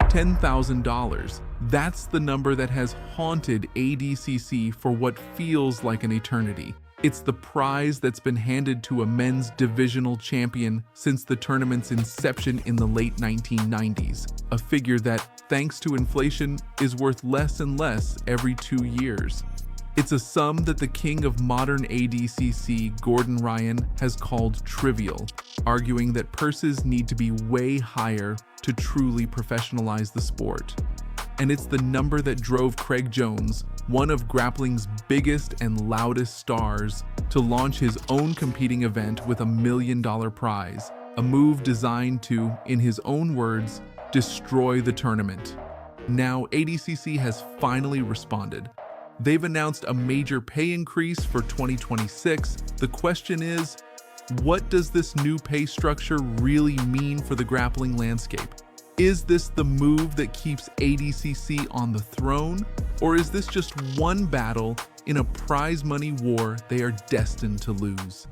$10,000. That's the number that has haunted ADCC for what feels like an eternity. It's the prize that's been handed to a men's divisional champion since the tournament's inception in the late 1990s, a figure that, thanks to inflation, is worth less and less every 2 years. It's a sum that the king of modern ADCC, Gordon Ryan, has called trivial, arguing that purses need to be way higher to truly professionalize the sport. And it's the number that drove Craig Jones, one of grappling's biggest and loudest stars, to launch his own competing event with $1 million prize, a move designed to, in his own words, destroy the tournament. Now, ADCC has finally responded. They've announced a major pay increase for 2026. The question is, what does this new pay structure really mean for the grappling landscape? Is this the move that keeps ADCC on the throne? Or is this just one battle in a prize money war they are destined to lose?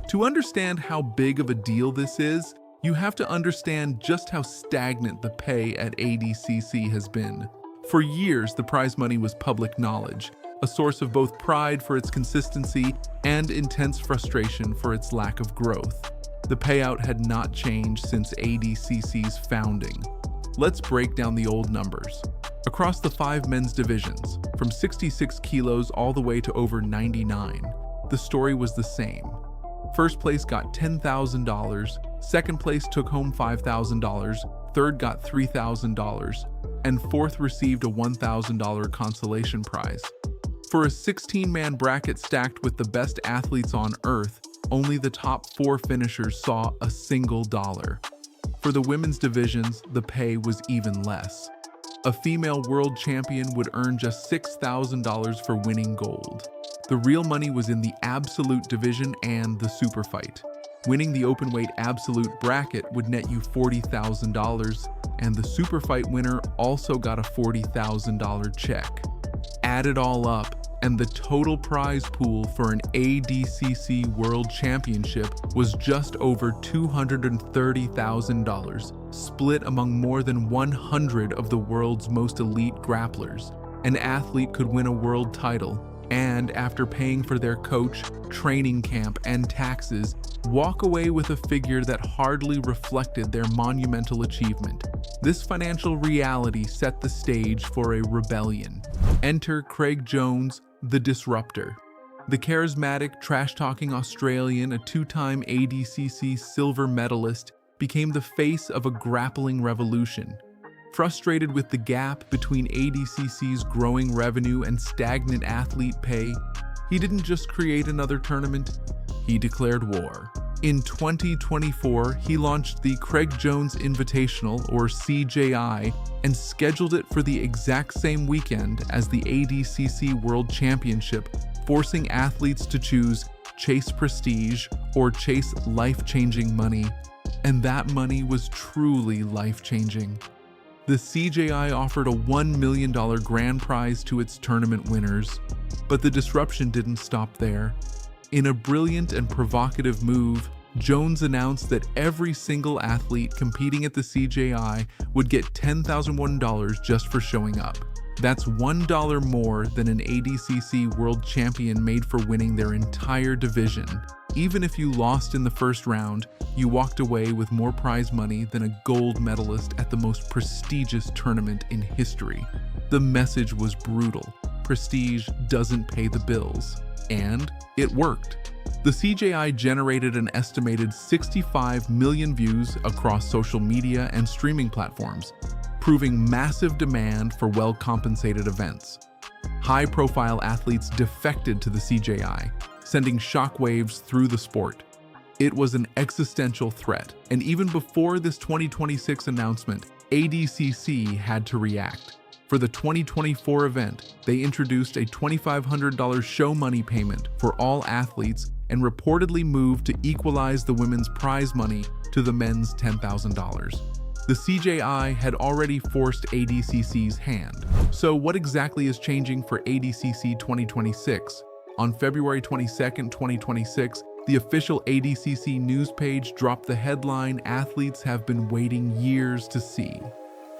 To understand how big of a deal this is, you have to understand just how stagnant the pay at ADCC has been. For years, the prize money was public knowledge, a source of both pride for its consistency and intense frustration for its lack of growth. The payout had not changed since ADCC's founding. Let's break down the old numbers. Across the 5 men's divisions, from 66 kilos all the way to over 99, the story was the same. First place got $10,000, second place took home $5,000, third got $3,000, and fourth received a $1,000 consolation prize. For a 16-man bracket stacked with the best athletes on earth, only the top 4 finishers saw a single dollar. For the women's divisions, the pay was even less. A female world champion would earn just $6,000 for winning gold. The real money was in the absolute division and the super fight. Winning the openweight absolute bracket would net you $40,000, and the super fight winner also got a $40,000 check. Add it all up, and the total prize pool for an ADCC World Championship was just over $230,000, split among more than 100 of the world's most elite grapplers. An athlete could win a world title, and after paying for their coach, training camp, and taxes, walk away with a figure that hardly reflected their monumental achievement. This financial reality set the stage for a rebellion. Enter Craig Jones, the disruptor. The charismatic, trash-talking Australian, a 2-time ADCC silver medalist, became the face of a grappling revolution. Frustrated with the gap between ADCC's growing revenue and stagnant athlete pay, he didn't just create another tournament, he declared war. In 2024, he launched the Craig Jones Invitational, or CJI, and scheduled it for the exact same weekend as the ADCC World Championship, forcing athletes to choose chase prestige or chase life-changing money. And that money was truly life-changing. The CJI offered a $1 million grand prize to its tournament winners, but the disruption didn't stop there. In a brilliant and provocative move, Jones announced that every single athlete competing at the CJI would get $10,001 just for showing up. That's $1 more than an ADCC World Champion made for winning their entire division. Even if you lost in the first round, you walked away with more prize money than a gold medalist at the most prestigious tournament in history. The message was brutal. Prestige doesn't pay the bills. And it worked. The CJI generated an estimated 65 million views across social media and streaming platforms, proving massive demand for well-compensated events. High-profile athletes defected to the CJI, sending shockwaves through the sport. It was an existential threat, and even before this 2026 announcement, ADCC had to react. For the 2024 event, they introduced a $2,500 show money payment for all athletes and reportedly moved to equalize the women's prize money to the men's $10,000. The CJI had already forced ADCC's hand. So what exactly is changing for ADCC 2026? On February 22, 2026, the official ADCC news page dropped the headline athletes have been waiting years to see.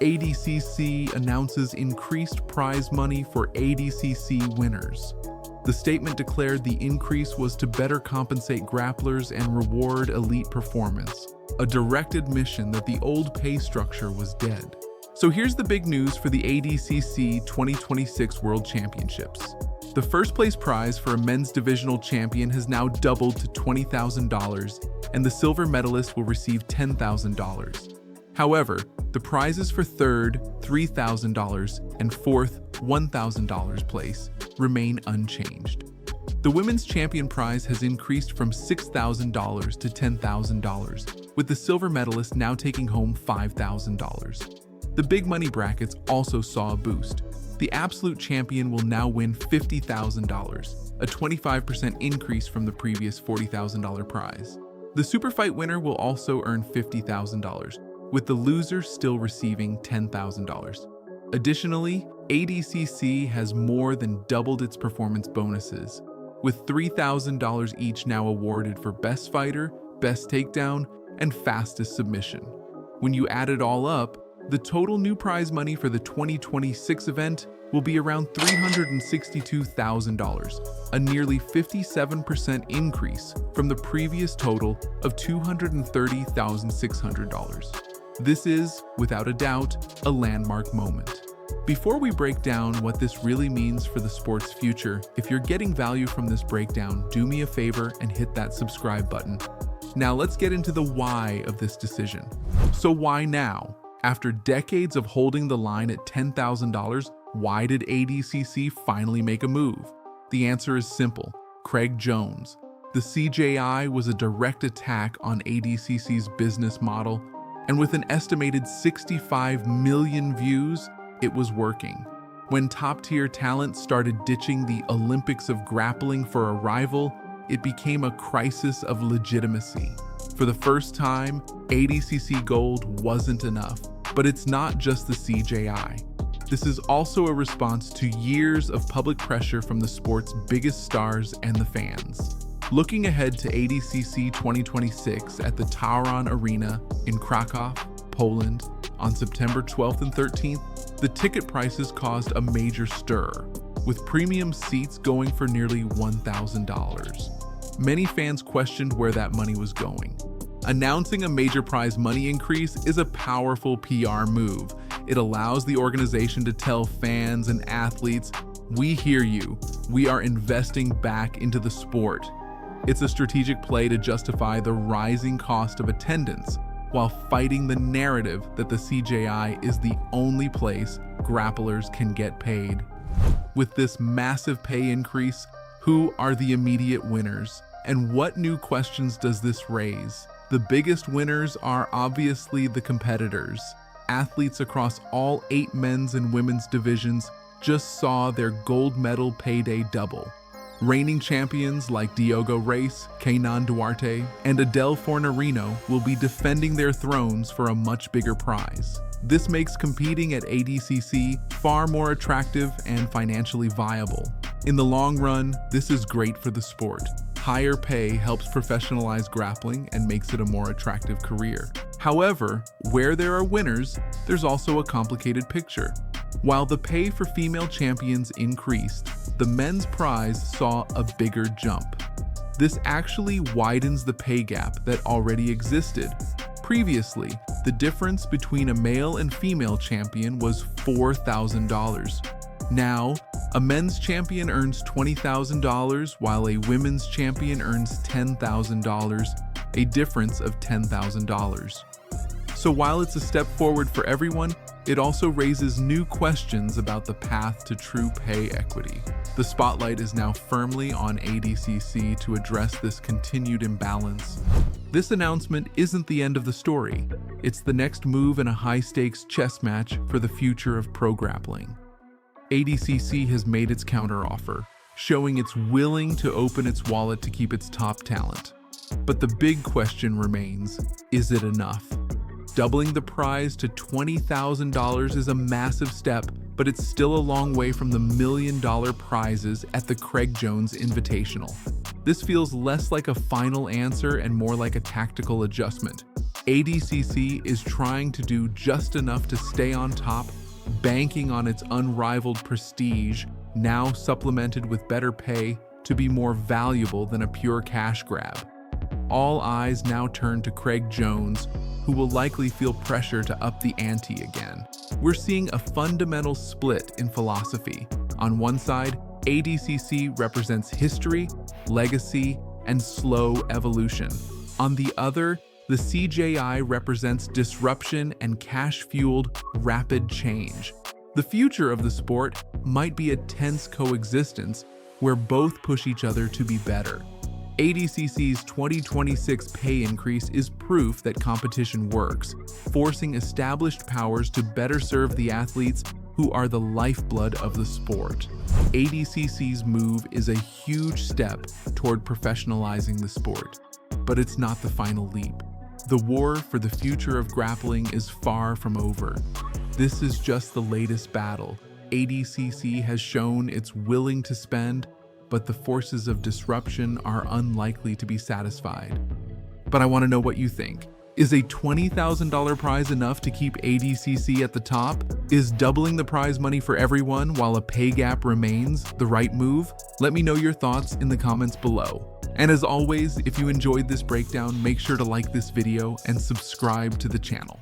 ADCC announces increased prize money for ADCC winners. The statement declared the increase was to better compensate grapplers and reward elite performance, a direct admission that the old pay structure was dead. So here's the big news for the ADCC 2026 World Championships. The first place prize for a men's divisional champion has now doubled to $20,000, and the silver medalist will receive $10,000. However, the prizes for third, $3,000, and fourth, $1,000 place remain unchanged. The women's champion prize has increased from $6,000 to $10,000, with the silver medalist now taking home $5,000. The big money brackets also saw a boost. The absolute champion will now win $50,000, a 25% increase from the previous $40,000 prize. The super fight winner will also earn $50,000, with the loser still receiving $10,000. Additionally, ADCC has more than doubled its performance bonuses, with $3,000 each now awarded for best fighter, best takedown, and fastest submission. When you add it all up, the total new prize money for the 2026 event will be around $362,000, a nearly 57% increase from the previous total of $230,600. This is, without a doubt, a landmark moment. Before we break down what this really means for the sport's future, if you're getting value from this breakdown, do me a favor and hit that subscribe button. Now let's get into the why of this decision. So why now? After decades of holding the line at $10,000, why did ADCC finally make a move? The answer is simple: Craig Jones. The CJI was a direct attack on ADCC's business model, and with an estimated 65 million views, it was working. When top-tier talent started ditching the Olympics of grappling for a rival, it became a crisis of legitimacy. For the first time, ADCC Gold wasn't enough. But it's not just the CJI. This is also a response to years of public pressure from the sport's biggest stars and the fans. Looking ahead to ADCC 2026 at the Tauron Arena in Krakow, Poland, on September 12th and 13th, the ticket prices caused a major stir, with premium seats going for nearly $1,000. Many fans questioned where that money was going. Announcing a major prize money increase is a powerful PR move. It allows the organization to tell fans and athletes, "We hear you. We are investing back into the sport." It's a strategic play to justify the rising cost of attendance, while fighting the narrative that the CJI is the only place grapplers can get paid. With this massive pay increase, who are the immediate winners? And what new questions does this raise? The biggest winners are obviously the competitors. Athletes across all 8 men's and women's divisions just saw their gold medal payday double. Reigning champions like Diogo Reis, Kaynan Duarte, and Adel Fornarino will be defending their thrones for a much bigger prize. This makes competing at ADCC far more attractive and financially viable. In the long run, this is great for the sport. Higher pay helps professionalize grappling and makes it a more attractive career. However, where there are winners, there's also a complicated picture. While the pay for female champions increased, the men's prize saw a bigger jump. This actually widens the pay gap that already existed. Previously, the difference between a male and female champion was $4,000. Now, a men's champion earns $20,000 while a women's champion earns $10,000, a difference of $10,000. So while it's a step forward for everyone, it also raises new questions about the path to true pay equity. The spotlight is now firmly on ADCC to address this continued imbalance. This announcement isn't the end of the story. It's the next move in a high-stakes chess match for the future of pro grappling. ADCC has made its counteroffer, showing it's willing to open its wallet to keep its top talent. But the big question remains, is it enough? Doubling the prize to $20,000 is a massive step, but it's still a long way from the $1 million prizes at the Craig Jones Invitational. This feels less like a final answer and more like a tactical adjustment. ADCC is trying to do just enough to stay on top, banking on its unrivaled prestige, now supplemented with better pay, to be more valuable than a pure cash grab. All eyes now turn to Craig Jones, who will likely feel pressure to up the ante again. We're seeing a fundamental split in philosophy. On one side, ADCC represents history, legacy, and slow evolution. On the other, the CJI represents disruption and cash-fueled rapid change. The future of the sport might be a tense coexistence where both push each other to be better. ADCC's 2026 pay increase is proof that competition works, forcing established powers to better serve the athletes who are the lifeblood of the sport. ADCC's move is a huge step toward professionalizing the sport, but it's not the final leap. The war for the future of grappling is far from over. This is just the latest battle. ADCC has shown it's willing to spend, but the forces of disruption are unlikely to be satisfied. But I want to know what you think. Is a $20,000 prize enough to keep ADCC at the top? Is doubling the prize money for everyone while a pay gap remains the right move? Let me know your thoughts in the comments below. And as always, if you enjoyed this breakdown, make sure to like this video and subscribe to the channel.